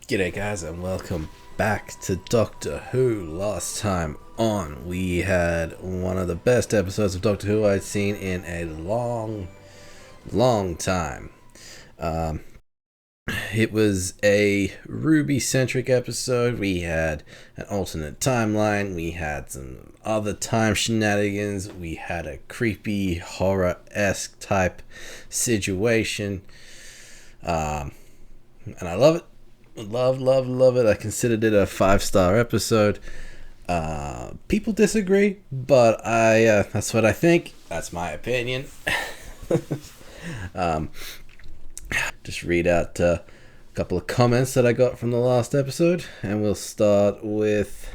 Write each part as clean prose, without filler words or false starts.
G'day guys and welcome back to Doctor Who. Last time on we had one of the best episodes of Doctor Who I'd seen in a long time. It was a Ruby-centric episode. We had an alternate timeline, we had some other time shenanigans, we had a creepy horror-esque type situation. And I love it. Love it. I considered it a 5-star episode. People disagree, but that's what I think. That's my opinion. Just read out a couple of comments that I got from the last episode, and we'll start with...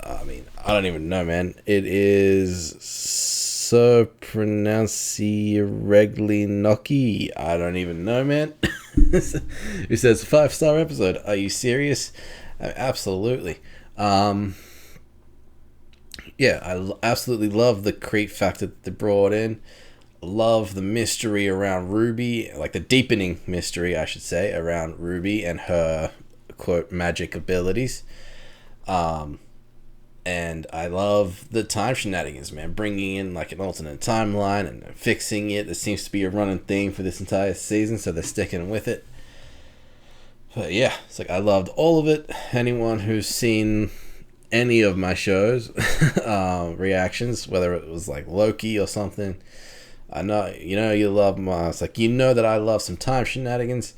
I don't even know, man. It is so pronouncy Noki. I don't even know, man. Who says 5-star episode? Are you serious? Absolutely. Yeah, I absolutely love the creep factor that they brought in. Love the mystery around Ruby, like the deepening mystery, I should say, around Ruby and her quote magic abilities. And I love the time shenanigans, man. Bringing in like an alternate timeline and fixing it. It seems to be a running theme for this entire season, so they're sticking with it. But yeah, it's like I loved all of it. Anyone who's seen any of my shows, reactions, whether it was like Loki or something, I know you love my. It's like that I love some time shenanigans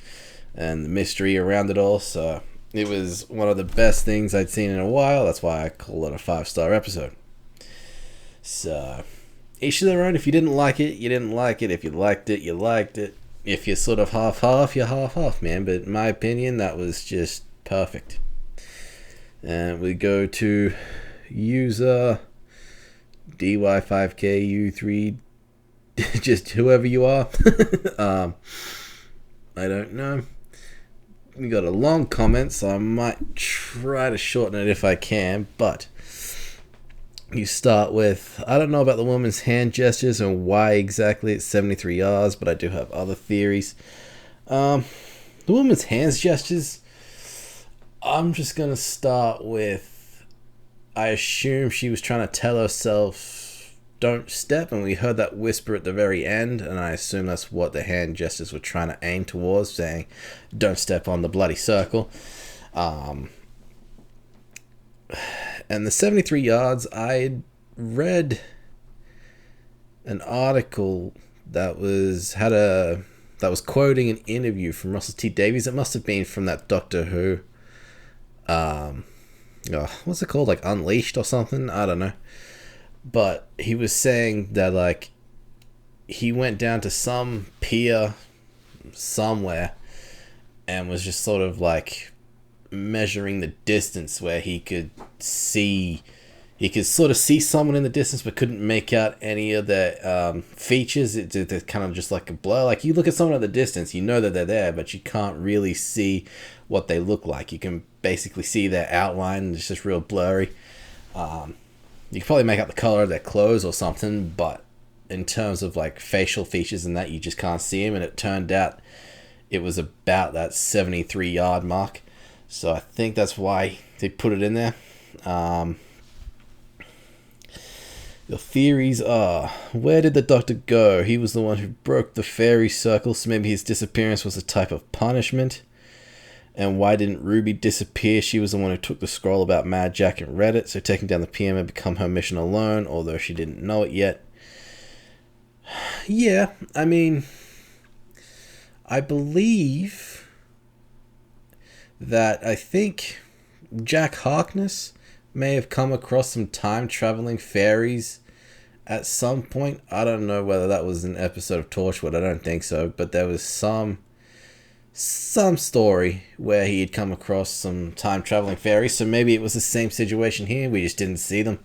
and the mystery around it all. So it was one of the best things I'd seen in a while. That's why I call it a 5-star episode. So, each of their own. If you didn't like it, you didn't like it. If you liked it, you liked it. If you're sort of half-half, you're half-half, man. But in my opinion, that was just perfect. And we go to user DY5KU3, just whoever you are. I don't know. We got a long comment, so I might try to shorten it if I can, but you start with, I don't know about the woman's hand gestures and why exactly it's 73 yards, but I do have other theories. The woman's hands gestures, I'm just going to start with, I assume she was trying to tell herself, don't step, and we heard that whisper at the very end, and I assume that's what the hand gestures were trying to aim towards, saying don't step on the bloody circle. And the 73 yards, I read an article that was quoting an interview from Russell T Davies. It must have been from that Doctor Who what's it called, like Unleashed or something, I don't know. But he was saying that, like, he went down to some pier somewhere and was just sort of, like, measuring the distance where he could sort of see someone in the distance but couldn't make out any of their features. It's kind of just like a blur. Like, you look at someone at the distance, you know that they're there, but you can't really see what they look like. You can basically see their outline, and it's just real blurry. You can probably make out the color of their clothes or something, but in terms of like facial features and that, you just can't see them. And it turned out it was about that 73-yard mark. So I think that's why they put it in there. Your theories are, where did the Doctor go? He was the one who broke the fairy circle, so maybe his disappearance was a type of punishment. And why didn't Ruby disappear? She was the one who took the scroll about Mad Jack and read it, so taking down the PM had become her mission alone, although she didn't know it yet. Yeah, I mean, I believe that I think Jack Harkness may have come across some time-traveling fairies at some point. I don't know whether that was an episode of Torchwood, I don't think so, but there was some story where he had come across some time-traveling fairies, so maybe it was the same situation here, we just didn't see them.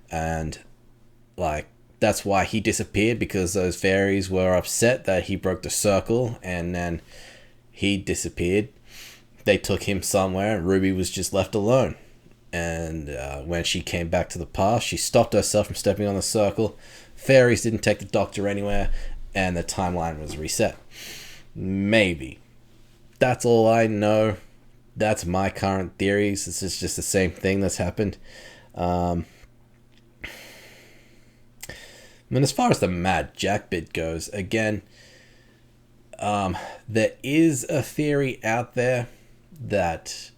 And, like, that's why he disappeared, because those fairies were upset that he broke the circle, and then he disappeared. They took him somewhere, and Ruby was just left alone. And when she came back to the past, she stopped herself from stepping on the circle. Fairies didn't take the Doctor anywhere, and the timeline was reset. Maybe. That's all I know. That's my current theories. This is just the same thing that's happened. I mean, as far as the Mad Jack bit goes, again, there is a theory out there that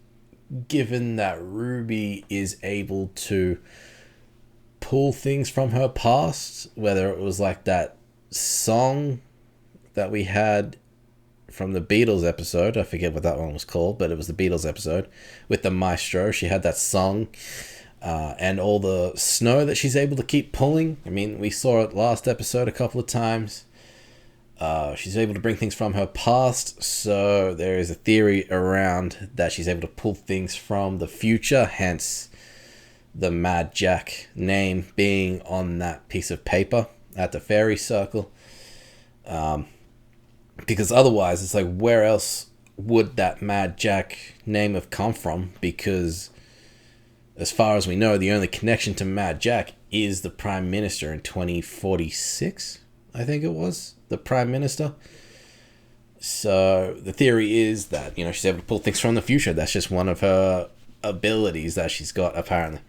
given that Ruby is able to pull things from her past, whether it was like that song that we had from the Beatles episode, I forget what that one was called, but it was the Beatles episode with the maestro. She had that song, and all the snow that she's able to keep pulling. I mean, we saw it last episode a couple of times. She's able to bring things from her past, so there is a theory around that she's able to pull things from the future, hence the Mad Jack name being on that piece of paper at the fairy circle. Because otherwise, it's like, where else would that Mad Jack name have come from? Because as far as we know, the only connection to Mad Jack is the Prime Minister in 2046, I think it was. The Prime Minister. So the theory is that, she's able to pull things from the future. That's just one of her abilities that she's got, apparently.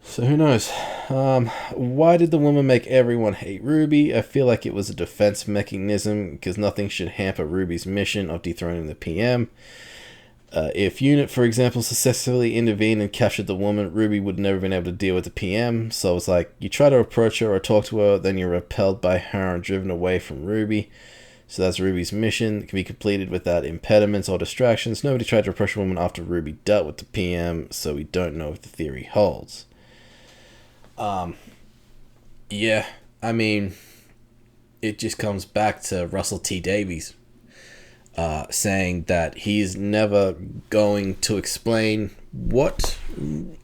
So who knows? Why did the woman make everyone hate Ruby? I feel like it was a defense mechanism because nothing should hamper Ruby's mission of dethroning the PM. If UNIT, for example, successfully intervened and captured the woman, Ruby would never been able to deal with the PM. So it's like, you try to approach her or talk to her, then you're repelled by her and driven away from Ruby. So that's Ruby's mission. It can be completed without impediments or distractions. Nobody tried to approach a woman after Ruby dealt with the PM, so we don't know if the theory holds. Yeah, I mean, it just comes back to Russell T Davies saying that he's never going to explain what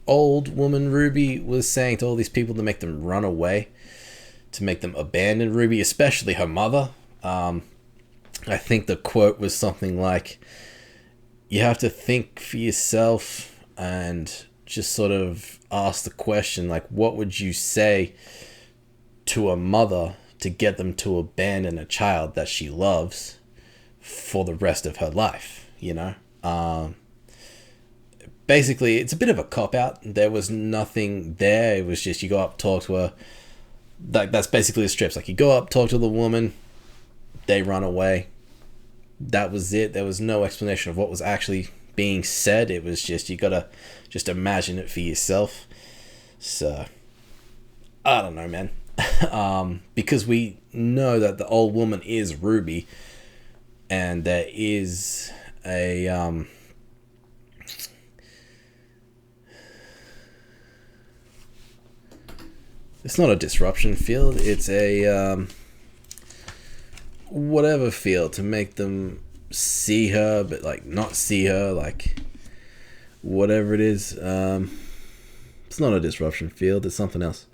old woman Ruby was saying to all these people to make them run away, to make them abandon Ruby, especially her mother. I think the quote was something like, you have to think for yourself and just sort of ask the question, like, what would you say to a mother to get them to abandon a child that she loves for the rest of her life, basically, it's a bit of a cop-out. There was nothing there. It was just, you go up, talk to her. That's basically the strips. Like, you go up, talk to the woman, they run away. That was it. There was no explanation of what was actually being said. It was just, you gotta just imagine it for yourself. So, I don't know, man. Because we know that the old woman is Ruby, and there is a it's not a disruption field, it's a whatever field to make them see her but like not see her, like whatever it is. It's not a disruption field, it's something else.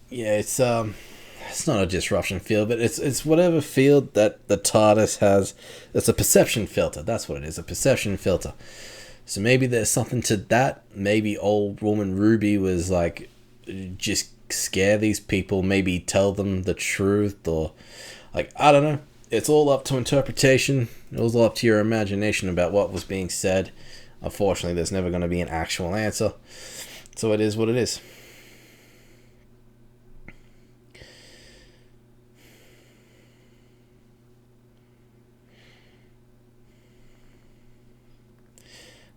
Yeah, it's not a disruption field, but it's whatever field that the TARDIS has. It's a perception filter. That's what it is, a perception filter. So maybe there's something to that. Maybe old woman Ruby was like, just scare these people, maybe tell them the truth, or like, I don't know. It's all up to interpretation. It was all up to your imagination about what was being said. Unfortunately, there's never going to be an actual answer. So it is what it is.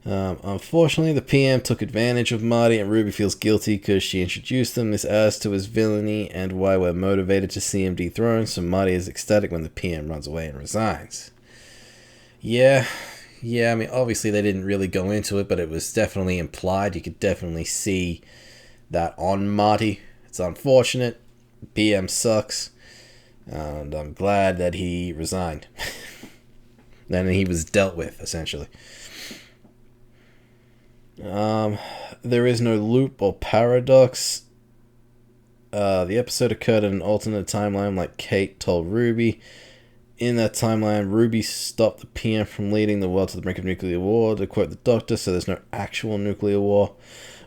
Unfortunately, the PM took advantage of Marty, and Ruby feels guilty because she introduced him. This adds to his villainy and why we're motivated to see him dethroned, so Marty is ecstatic when the PM runs away and resigns. Yeah, I mean, obviously they didn't really go into it, but it was definitely implied. You could definitely see that on Marty. It's unfortunate. PM sucks, and I'm glad that he resigned. Then he was dealt with, essentially. There is no loop or paradox. The episode occurred in an alternate timeline, like Kate told Ruby. In that timeline, Ruby stopped the PM from leading the world to the brink of nuclear war, to quote the Doctor, so there's no actual nuclear war.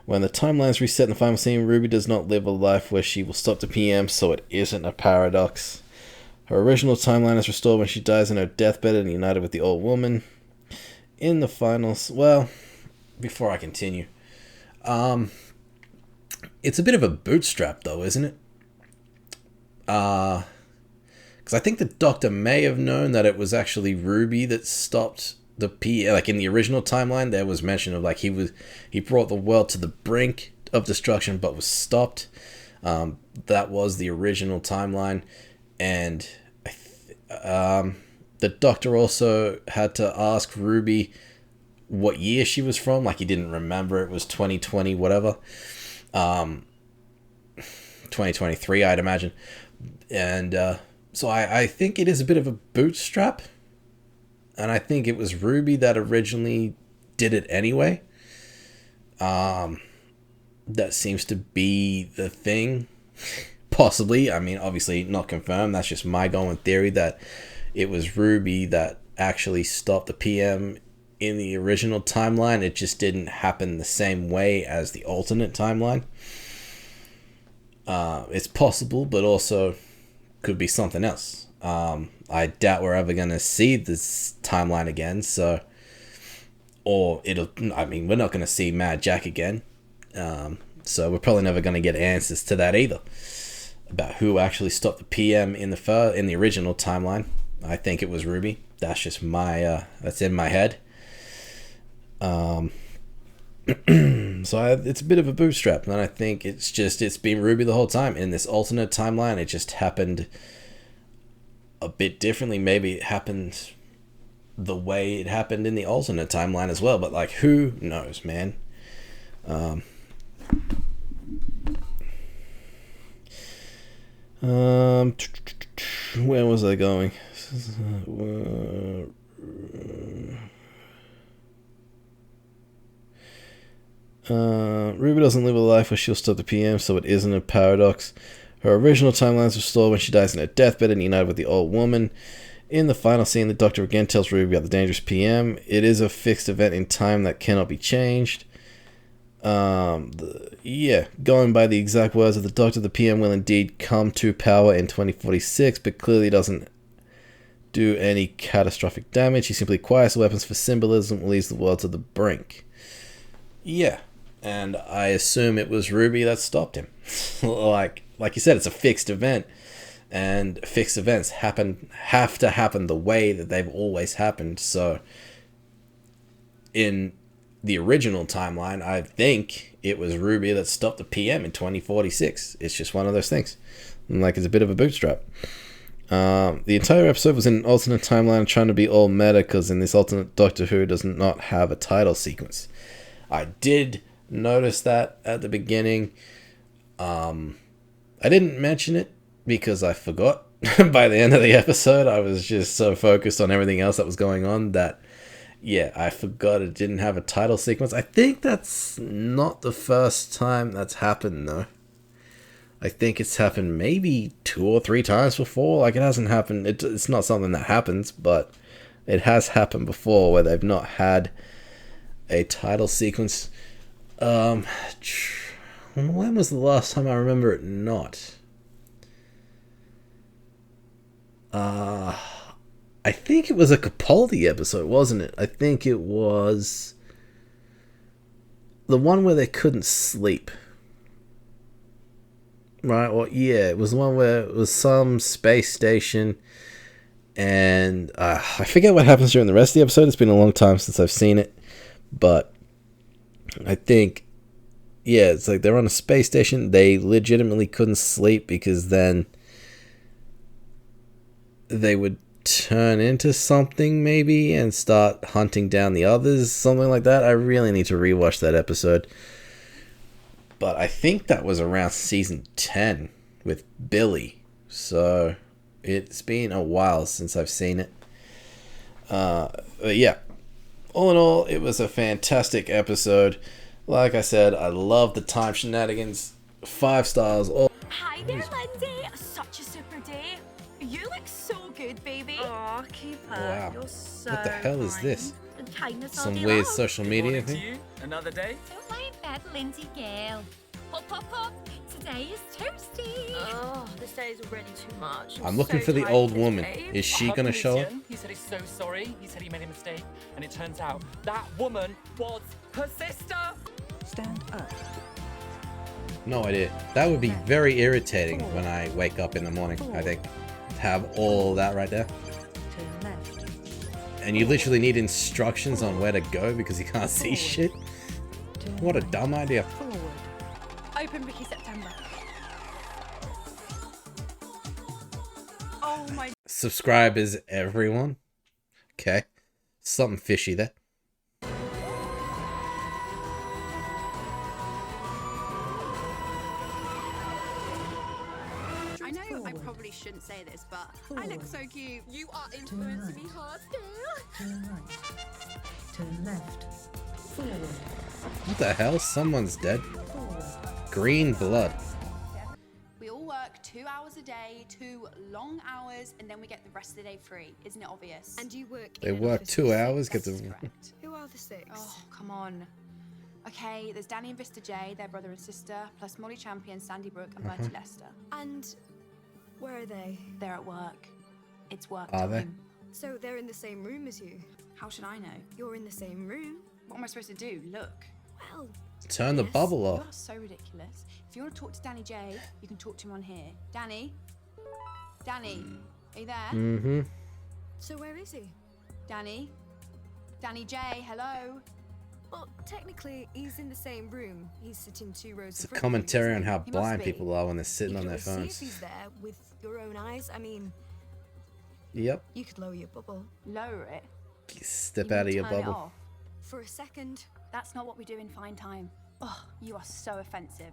When the timeline is reset in the final scene, Ruby does not live a life where she will stop the PM, so it isn't a paradox. Her original timeline is restored when she dies in her deathbed and united with the old woman. In the finals, well, before I continue, it's a bit of a bootstrap, though, isn't it? Because I think the Doctor may have known that it was actually Ruby that stopped the P. Like in the original timeline, there was mention of like he brought the world to the brink of destruction, but was stopped. That was the original timeline, and the Doctor also had to ask Ruby what year she was from. Like he didn't remember. It was 2020, whatever. 2023, I'd imagine. And so I think it is a bit of a bootstrap. And I think it was Ruby that originally did it anyway. That seems to be the thing. Possibly. I mean, obviously not confirmed. That's just my going theory that it was Ruby that actually stopped the PM in the original timeline. It just didn't happen the same way as the alternate timeline. It's possible, but also could be something else. I doubt we're ever going to see this timeline again, so... Or we're not going to see Mad Jack again. So we're probably never going to get answers to that either. About who actually stopped the PM in the original timeline. I think it was Ruby. That's just that's in my head. So it's a bit of a bootstrap, and I think it's been Ruby the whole time. In this alternate timeline, it just happened a bit differently. Maybe it happened the way it happened in the alternate timeline as well, but like, who knows, man? Where was I going? Ruby doesn't live a life where she'll stop the PM, so it isn't a paradox. Her original timeline is restored when she dies in her deathbed and united with the old woman. In the final scene, the Doctor again tells Ruby about the dangerous PM. It is a fixed event in time that cannot be changed. Going by the exact words of the Doctor, the PM will indeed come to power in 2046, but clearly doesn't do any catastrophic damage. He simply acquires weapons for symbolism and leads the world to the brink. Yeah, and I assume it was Ruby that stopped him. like you said, it's a fixed event, and fixed events have to happen the way that they've always happened. So in the original timeline, I think it was Ruby that stopped the PM in 2046. It's just one of those things. Like, it's a bit of a bootstrap. The entire episode was in an alternate timeline, trying to be all meta, because in this alternate Doctor Who does not have a title sequence. I did notice that at the beginning. I didn't mention it because I forgot. By the end of the episode, I was just so focused on everything else that was going on that, yeah, I forgot it didn't have a title sequence. I think that's not the first time that's happened, though. I think it's happened maybe 2 or 3 times before. Like, it hasn't happened. It's not something that happens, but it has happened before where they've not had a title sequence. When was the last time I remember it not? I think it was a Capaldi episode, wasn't it? I think it was the one where they couldn't sleep. Right, well, yeah, it was the one where it was some space station, and I forget what happens during the rest of the episode. It's been a long time since I've seen it, but I think, yeah, it's like they're on a space station. They legitimately couldn't sleep because then they would turn into something maybe and start hunting down the others, something like that. I really need to rewatch that episode. But I think that was around season 10 with Billy. So it's been a while since I've seen it. But yeah, all in all, it was a fantastic episode. Like I said, I love the time shenanigans. 5 stars. All. Hi there, Lindsay. Such a super day. You look so good, baby. Aw, keep her. Wow. You're so What the hell is kind. this? And kindness all Some day weird long. social media thing? you. Another day? Don't mind that, Lindsay girl. Pop, pop, pop. Today is Tuesday. Oh, this day is already too much. I'm looking so for the tired old of this woman. day. Is she gonna show up? He said he's so sorry. He said he made a mistake. And it turns out that woman was her sister. Stand up. No idea. That would be very irritating when I wake up in the morning, I think. Have all that right there. Turn left. And you literally need instructions on where to go because you can't see shit. Turn What a right. dumb idea. Forward. Open Ricky September. Oh my. Subscribers, everyone. Okay. Something fishy there. I know I probably shouldn't say this, but I look so cute. You are influencing me hard, girl. Turn right. Turn left. Forward. What the hell? Someone's dead. Forward. Green blood. We all work 2 hours a day, 2 long hours, and then we get the rest of the day free. Isn't it obvious? And you work They in an work office 2 with hours, six. get to... correct. Who are the 6? Oh, come on. Okay, there's Danny and Vista J, their brother and sister, plus Molly Champion, Sandy Brooke, and Bertie Lester. And where are they? They're at work. It's work Are they? time. So they're in the same room as you. How should I know? You're in the same room. What am I supposed to do? Look. Well, Turn the Yes, bubble You off. are so ridiculous. If you want to talk to Danny J, you can talk to him on here. Danny? Danny? Are you there? Mm-hmm. so where is he? Danny? Danny J, hello? Well, technically, he's in the same room. He's sitting 2 rows It's a in front of you, commentary on isn't how He must blind be. people are when they're he? sitting You on can their always see phones. if he's there with your own eyes. I mean, Yep. you could lower your bubble. Lower it. Step You out of mean your turn it bubble. off? For a second. That's not what we do in fine time. Oh, you are so offensive.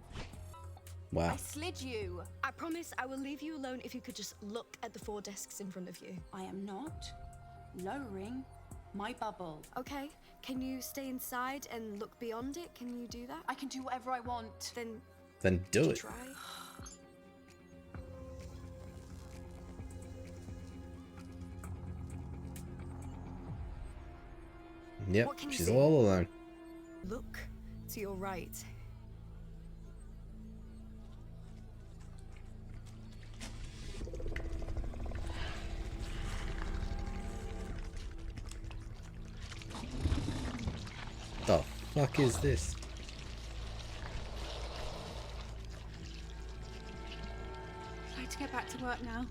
Wow. I slid you. I promise I will leave you alone if you could just look at the 4 desks in front of you. I am not lowering my bubble. Okay, can you stay inside and look beyond it? Can you do that? I can do whatever I want. Then Then do you it. try. Yep. What can you She's see? all alone. Look to your right. The fuck is this? I need to get back to work now.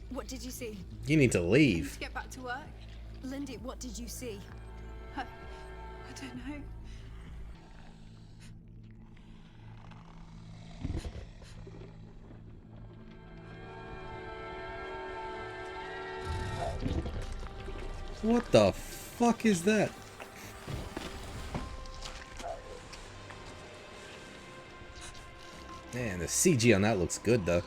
What did you see? You need to I need leave. to get back to work. Lindy, what did you see? I don't know. What the fuck is that? Man, the CG on that looks good though.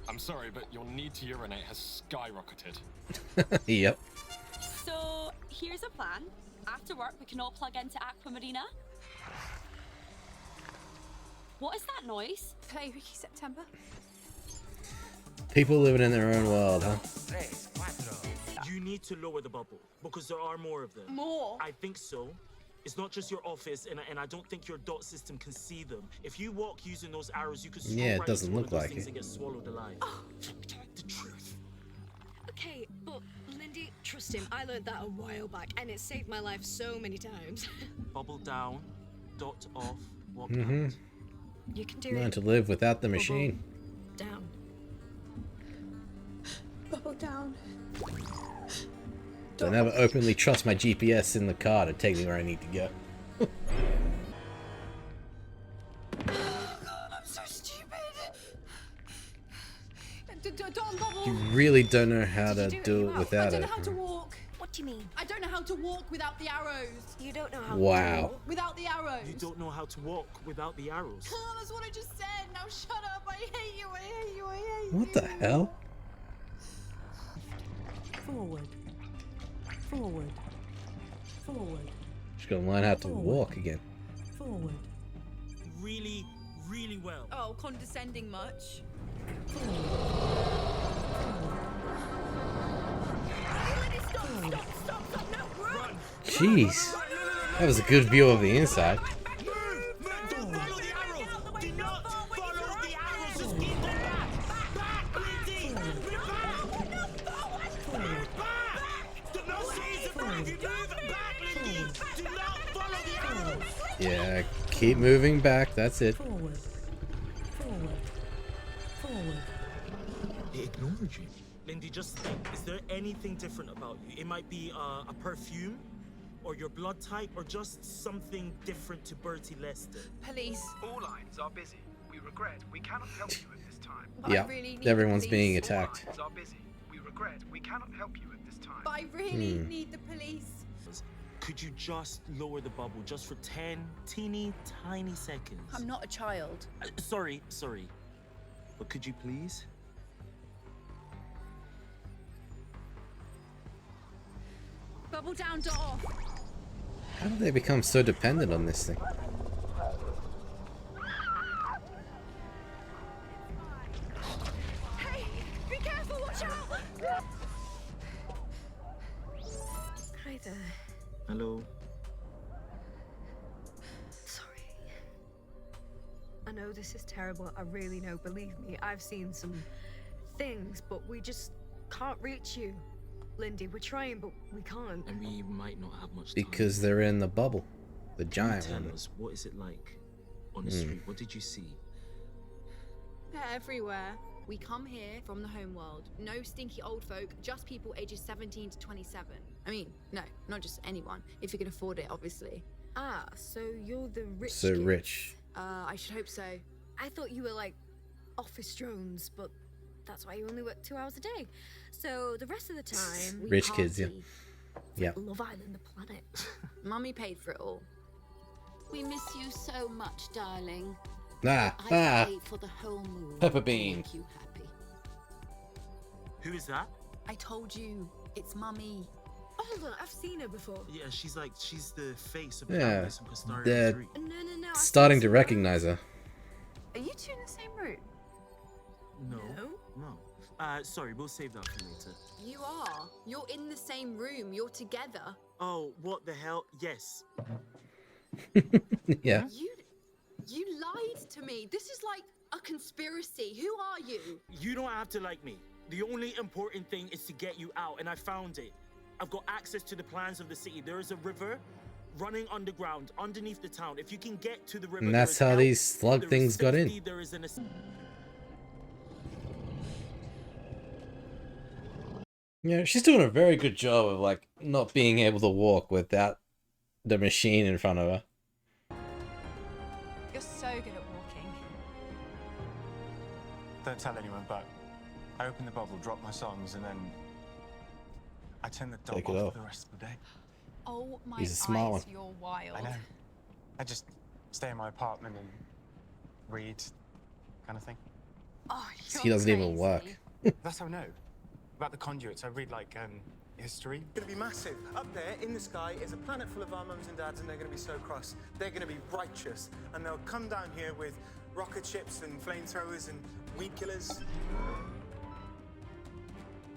I'm sorry, but your need to urinate has skyrocketed. Yep. So here's a plan. After work, we can all plug into Aquamarina. What is that noise? Play Ricky September. People living in their own world, huh? You need to lower the bubble because there are more of them. More. I think so. It's not just your office, and I don't think your dot system can see them. If you walk using those arrows, you could scroll Yeah, it right doesn't into one look of those like things it. and get swallowed alive. The truth. Okay, but Lindy, trust him. I learned that a while back, and it saved my life so many times. Bubble down, dot off, walk Mm-hmm. out. You can do Learn it. to live without the machine. Down. Bubble down. So I never openly trust my GPS in the car to take me where I need to go. I'm so stupid. Don't bubble. You really don't know how to Did you do it do it well? I without don't it. know how to walk. What do you mean? I don't know how to walk without the arrows. You don't know how Wow. Without the arrows. You don't know how to walk without the arrows. Oh, that's what I just said. Now shut up. I hate you. I hate you. I hate you. What the hell? Forward. Forward. Forward. She's gonna learn how to walk again. Forward. Really, really well. Oh, condescending much? Jeez. That was a good view of the inside. Don't follow the arrows. Do not follow the arrows. Just keep them back. Back, Lindsay. Back. Do not seize it back. You move back, Lindsay. Do not follow the arrows. Yeah, keep moving back. That's it. Forward. Forward. Forward. He ignored you. Lindy, just think, is there anything different about you? It might be a perfume, or your blood type, or just something different to Bertie Lester. Police. All lines are busy. We regret we cannot help you at this time. But Yeah, I really need everyone's the being police. attacked. All lines are busy. We regret we cannot help you at this time. But I really need the police. Could you just lower the bubble just for 10 teeny tiny seconds? I'm not a child. Sorry. But could you please? Bubble down, dot off. How did they become so dependent on this thing? Hey, be careful, watch out! Hi there. Hello. Sorry. I know this is terrible, I really know, believe me. I've seen some things, but we just can't reach you. Lindy, we're trying, but we can't. And we might not have much time. Because they're in the bubble. The giant Tell one. us, what is it like on the street? What did you see? They're everywhere. We come here from the home world. No stinky old folk, just people ages 17 to 27. I mean, no, not just anyone. If you can afford it, obviously. Ah, so you're the rich So kids. rich. I should hope so. I thought you were like office drones, but that's why you only work 2 hours a day. So the rest of the time, we Rich kids, yeah. party. It's Yeah. like Love Island, the planet. Mummy paid for it all. We miss you so much, darling. Ah, I ah. pay for the whole move. Pepper to Bean. Make you happy. Who is that? I told you, it's Mummy. Hold on, I've seen her before. Yeah, she's the face of Yeah, Campus and Castaria the- 3. No. I've Starting seen to some recognize her. Are you two in the same room? No. Sorry, we'll save that for later. You are. You're in the same room. You're together. Oh, what the hell? Yes. Yeah. You lied to me. This is like a conspiracy. Who are you? You don't have to like me. The only important thing is to get you out, and I found it. I've got access to the plans of the city. There is a river running underground, underneath the town. If you can get to the river, And that's there is how help, these slug there is things got in. safety, there is an Yeah, she's doing a very good job of like not being able to walk without the machine in front of her. You're so good at walking. Don't tell anyone, but I open the bubble, drop my songs, and then I turn the dog Take it off off. for the rest of the day. Oh my He's a smart eyes, one. you're wild. I know. I just stay in my apartment and read, kind of thing. Oh, you're He doesn't even crazy. work. That's how I know. About the conduits, I read like history. Going to be massive. Up there in the sky is a planet full of our mums and dads, and they're going to be so cross. They're going to be righteous, and they'll come down here with rocket ships and flamethrowers and weed killers.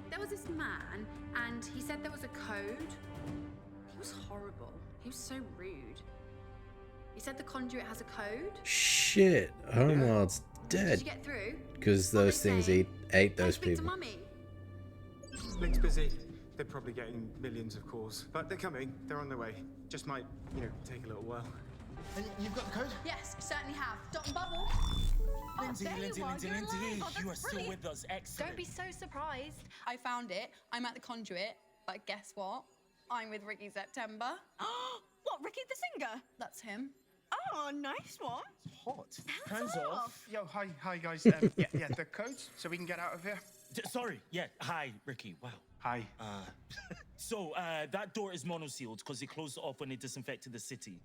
There was this man, and he said there was a code. He was horrible. He was so rude. He said the conduit has a code. Shit, Homeworld's Did dead you get through? because What are those they things saying? ate Go those speak to people. Mummy. Link's busy. They're probably getting millions of calls, but they're coming. They're on their way. Just might, take a little while. And you've got the code? Yes, we certainly have. Dot and bubble. Lindsay, there Lindsay, you are, Lindsay, you're Lindsay, alive. Oh, you are that's still brilliant. with us. Excellent. Don't be so surprised. I found it. I'm at the conduit, but guess what? I'm with Ricky September. What, Ricky the singer? That's him. Oh, nice one. Hot. Hands off. Yo, hi guys. Yeah, the codes so we can get out of here. Sorry. Yeah. Hi, Ricky. Wow. Hi. So that door is mono-sealed because it closed off when they disinfected the city.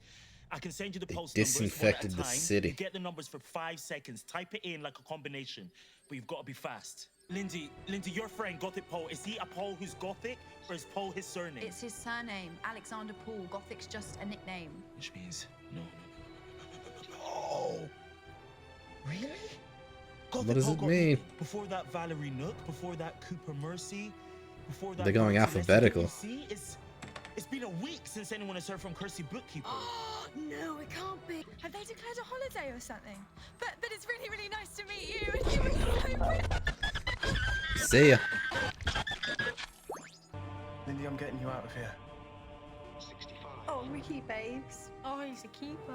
I can send you the They post numbers disinfected one at a the time. city. You get the numbers for 5 seconds. Type it in like a combination, but you've got to be fast. Lindy, your friend, Gothic Paul, is he a Paul who's Gothic, or is Paul his surname? It's his surname, Alexander Paul. Gothic's just a nickname. Which means, no. Really? Gothic What does Paul it got mean? me before that Valerie Nook, before that Cooper Mercy, before that... They're going Bertie alphabetical. Leslie. You see, it's been a week since anyone has heard from Kirsty Bookkeeper. No, it can't be. Have they declared a holiday or something? But it's really, really nice to meet you. And you were so pretty. See ya. Lindy, I'm getting you out of here. Oh, Ricky, babes. Oh, he's a keeper.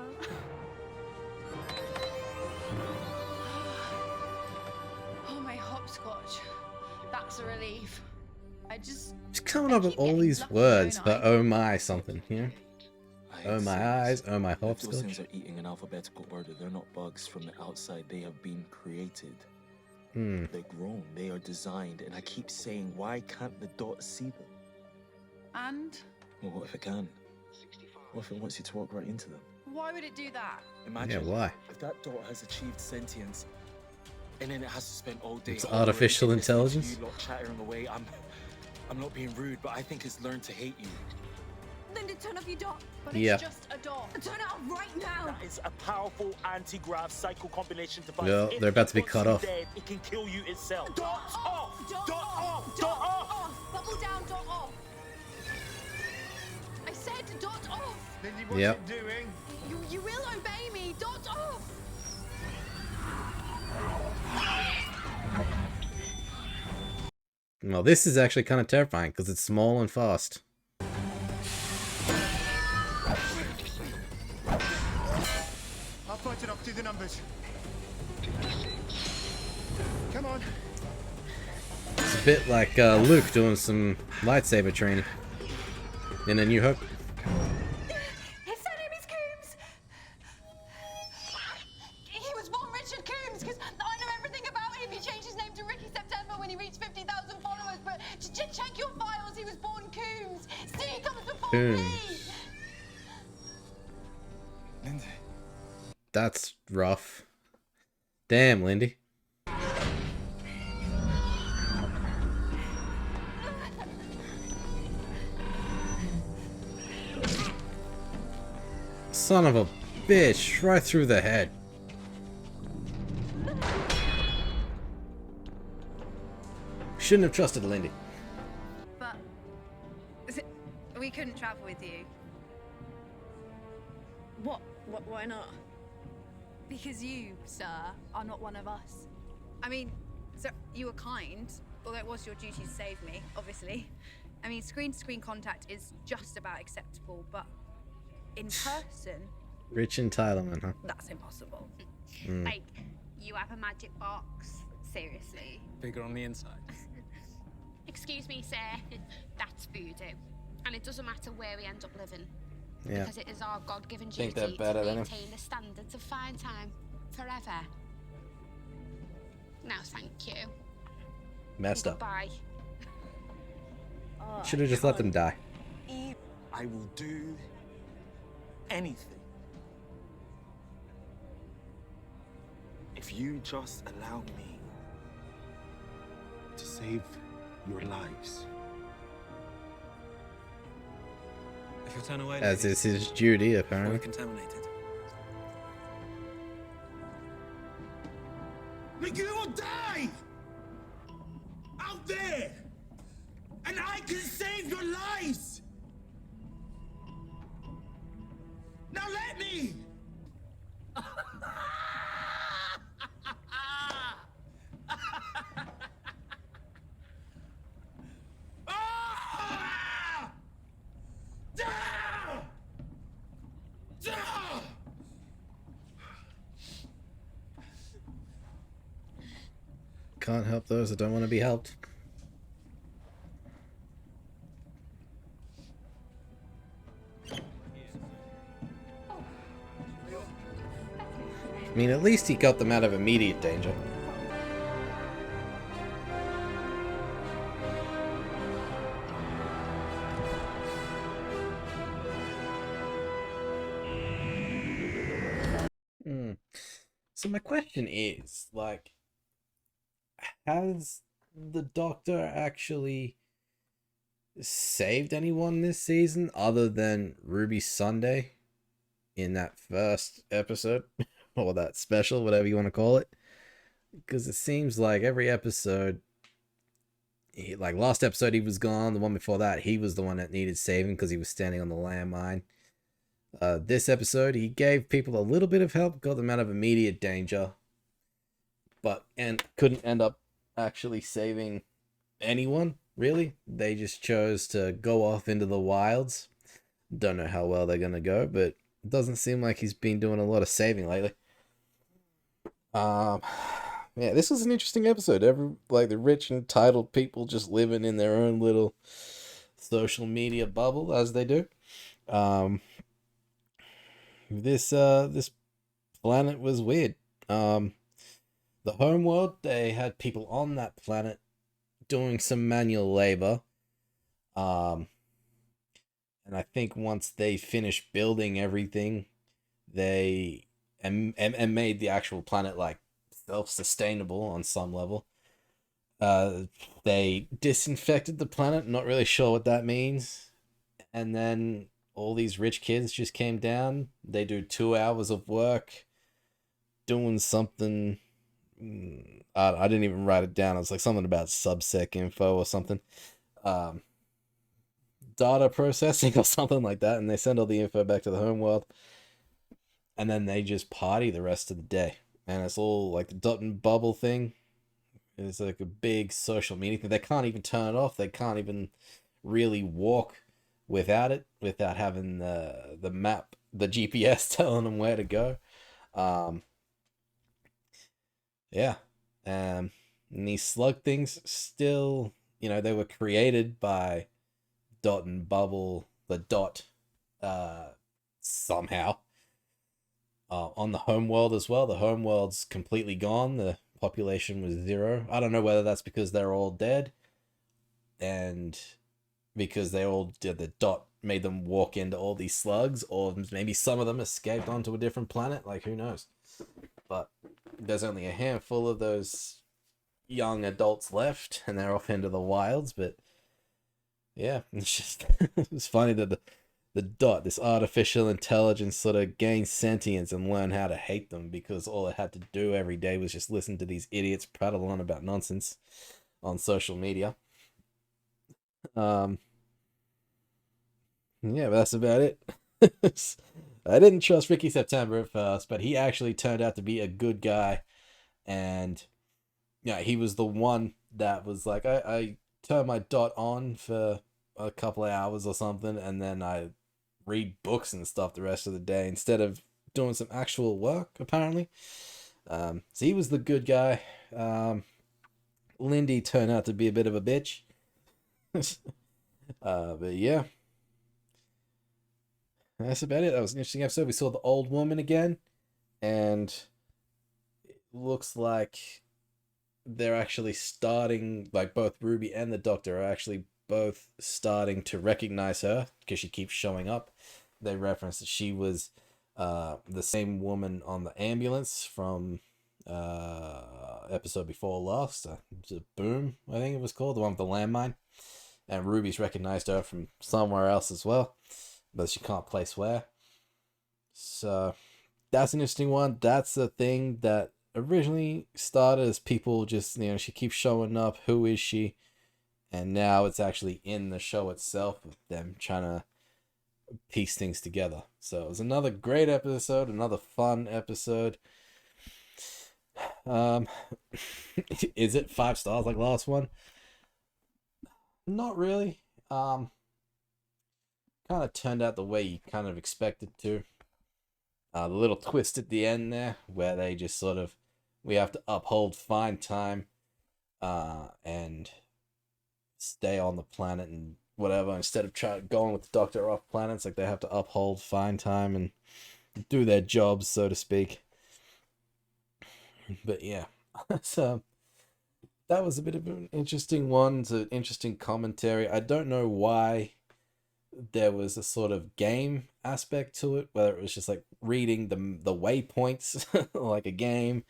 Oh, my hopscotch. That's a relief. She's coming up with all these words for oh my something, you know? Oh my eyes, oh my Those hopscotch. things are eating in alphabetical order. They're not bugs from the outside. They have been created. Hmm. They're grown. They are designed. And I keep saying, why can't the dot see them? And Well, what if it can? What if it wants you to walk right into them? why would it do that? Imagine Yeah, why? if that dot has achieved sentience, and then it has to spend all day. It's hovering artificial and listening to intelligence? You lot chattering away. I'm not being rude, but I think it's learned to hate you. Linda, turn off your dot. But Yeah. it's just a dot. Turn it off right now. That is a powerful anti-grav cycle combination device. Well, If they're about to be it wants cut you off. Dead, it can kill you itself. Dot off! Dot Dot off! off! Dot Dot off! off! Bubble down, dot off! I said dot off! Lindy, what's Yep. it doing? You will obey me! Dot off! Well, this is actually kind of terrifying because it's small and fast. I'll point it off, do the numbers. Come on. It's a bit like Luke doing some lightsaber training in A New Hope. His surname is Coombs. He was born Richard Coombs because I know everything about him. He changed his name to Ricky September when he reached 50,000 followers. But check your files. He was born Coombs. C comes before Coombs. me. Lindy. That's rough. Damn, Lindy. Son of a bitch, right through the head. Shouldn't have trusted Lindy. But we couldn't travel with you. What? Why not? Because you, sir, are not one of us. I mean, sir, you were kind, although it was your duty to save me, obviously. I mean, screen-to-screen contact is just about acceptable, but in person, Rich entitlement, huh? that's impossible. Like, you have a magic box? Seriously? Bigger on the inside. Excuse me, sir. That's voodoo. And it doesn't matter where we end up living. Yeah. Because it is our God-given Think duty they're better to than him. maintain the standards of fine time forever. Now, thank you. Messed up. Bye. Should have just let them die. I will do anything if you just allow me to save your lives. If you turn away, As is his duty, we're apparently. contaminated. Like you will die out there, and I can save your lives. Now let me. Can't help those that don't want to be helped. I mean, at least he got them out of immediate danger. So my question is, like, has the Doctor actually saved anyone this season other than Ruby Sunday in that first episode or that special, whatever you want to call it. Because it seems like every episode, like last episode he was gone, the one before that he was the one that needed saving because he was standing on the landmine. This episode he gave people a little bit of help, got them out of immediate danger, and couldn't end up actually saving anyone, really. They just chose to go off into the wilds. Don't know how well they're gonna go, but it doesn't seem like he's been doing a lot of saving lately. Yeah, this was an interesting episode. The rich and entitled people just living in their own little social media bubble as they do. This planet was weird. The homeworld, they had people on that planet doing some manual labor. And I think once they finished building everything, they and made the actual planet like self-sustainable on some level. They disinfected the planet, not really sure what that means. And then all these rich kids just came down. They do 2 hours of work doing something. I didn't even write it down. It was like something about subsec info or something. Data processing or something like that. And they send all the info back to the homeworld. And then they just party the rest of the day. And it's all like the dot and bubble thing. It's like a big social media thing. They can't even turn it off. They can't even really walk without it, without having the map, the GPS telling them where to go. Yeah. And these slug things still, they were created by Dot and Bubble, the Dot, somehow. On the homeworld as well. The homeworld's completely gone. The population was 0. I don't know whether that's because they're all dead and because they all did the Dot made them walk into all these slugs, or maybe some of them escaped onto a different planet. Like, who knows? But there's only a handful of those young adults left, and they're off into the wilds. But yeah, it's just it's funny that the Dot, this artificial intelligence, sort of gained sentience and learned how to hate them because all it had to do every day was just listen to these idiots prattle on about nonsense on social media. Yeah, but that's about it. I didn't trust Ricky September at first, but he actually turned out to be a good guy. And yeah, he was the one that was like, I turned my Dot on for a couple of hours or something, and then I read books and stuff the rest of the day instead of doing some actual work, apparently. So he was the good guy. Lindy turned out to be a bit of a bitch. But yeah, that's about it. That was an interesting episode. We saw the old woman again, and it looks like they're actually starting, like both Ruby and the Doctor are actually both starting to recognize her because she keeps showing up. They reference that she was the same woman on the ambulance from episode before last. Boom, I think it was called, the one with the landmine. And Ruby's recognized her from somewhere else as well, but she can't place where. So that's an interesting one. That's the thing that originally started as people just, she keeps showing up. Who is she? And now it's actually in the show itself with them trying to piece things together. So it was another great episode, another fun episode. Is it 5 stars like last one? Not really. Kind of turned out the way you kind of expected to. The little twist at the end there, where they just sort of, we have to uphold fine time, and stay on the planet and whatever, instead of going with the Doctor off planets. Like, they have to uphold fine time and do their jobs, so to speak. But yeah, so that was a bit of an interesting one. It's an interesting commentary. I don't know why there was a sort of game aspect to it, whether it was just like reading the waypoints like a game,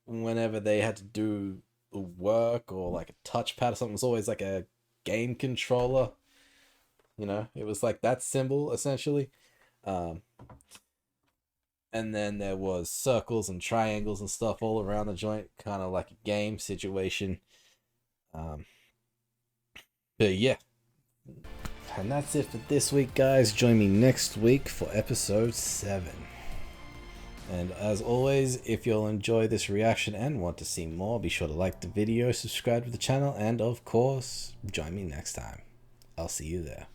whenever they had to do work or like a touchpad or something. It was always like a game controller. You know, it was like that symbol essentially. And then there was circles and triangles and stuff all around the joint, kind of like a game situation. But yeah. And that's it for this week, guys. Join me next week for episode 7. And as always, if you'll enjoy this reaction and want to see more, be sure to like the video, subscribe to the channel, and of course, join me next time. I'll see you there.